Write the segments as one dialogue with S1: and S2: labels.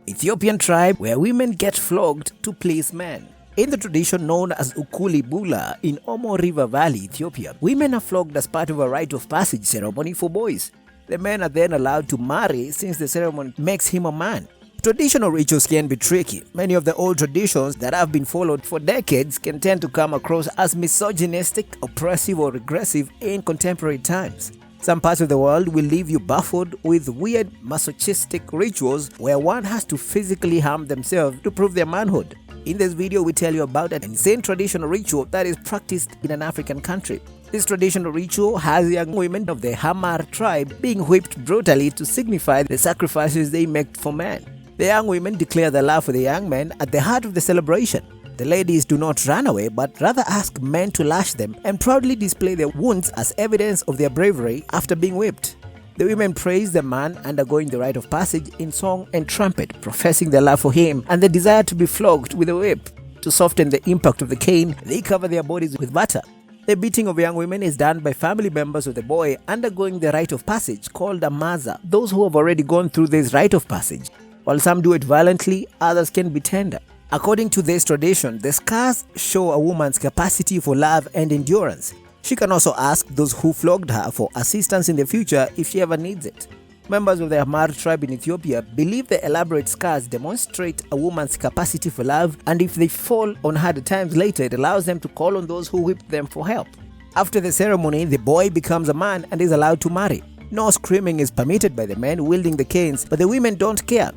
S1: Ethiopian tribe where women get flogged to please men. In the tradition known as Ukuli Bula in Omo River Valley, Ethiopia, women are flogged as part of a rite of passage ceremony for boys. The men are then allowed to marry since the ceremony makes him a man. Traditional rituals can be tricky. Many of the old traditions that have been followed for decades can tend to come across as misogynistic, oppressive, or regressive in contemporary times. Some parts of the world will leave you baffled with weird masochistic rituals where one has to physically harm themselves to prove their manhood. In this video, we tell you about an insane traditional ritual that is practiced in an African country. This traditional ritual has young women of the Hamar tribe being whipped brutally to signify the sacrifices they make for men. The young women declare their love for the young men at the heart of the celebration. The ladies do not run away but rather ask men to lash them and proudly display their wounds as evidence of their bravery after being whipped. The women praise the man undergoing the rite of passage in song and trumpet, professing their love for him and the desire to be flogged with a whip. To soften the impact of the cane, they cover their bodies with butter. The beating of young women is done by family members of the boy undergoing the rite of passage called a maza, those who have already gone through this rite of passage. While some do it violently, others can be tender. According to this tradition, the scars show a woman's capacity for love and endurance. She can also ask those who flogged her for assistance in the future if she ever needs it. Members of the Hamar tribe in Ethiopia believe the elaborate scars demonstrate a woman's capacity for love, and if they fall on hard times later, it allows them to call on those who whipped them for help. After the ceremony, the boy becomes a man and is allowed to marry. No screaming is permitted by the men wielding the canes, but the women don't care.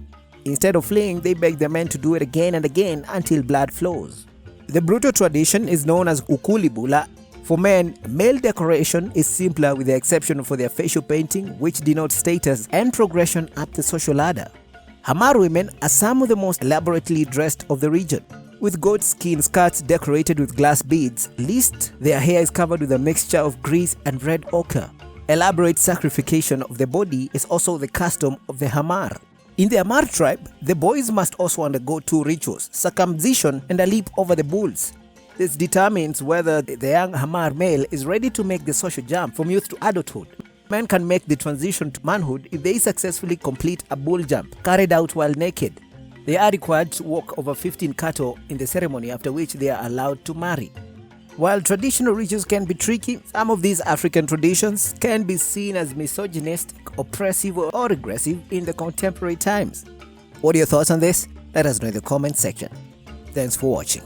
S1: Instead of fleeing, they beg the men to do it again and again until blood flows. The brutal tradition is known as Ukuli Bula. For men, male decoration is simpler with the exception for their facial painting, which denotes status and progression up the social ladder. Hamar women are some of the most elaborately dressed of the region. With goat skin skirts decorated with glass beads, least their hair is covered with a mixture of grease and red ochre. Elaborate sacrification of the body is also the custom of the Hamar. In the Hamar tribe, the boys must also undergo two rituals, circumcision and a leap over the bulls. This determines whether the young Hamar male is ready to make the social jump from youth to adulthood. Men can make the transition to manhood if they successfully complete a bull jump, carried out while naked. They are required to walk over 15 cattle in the ceremony, after which they are allowed to marry. While traditional rituals can be tricky, some of these African traditions can be seen as misogynistic, oppressive, or regressive in the contemporary times. What are your thoughts on this? Let us know in the comment section. Thanks for watching.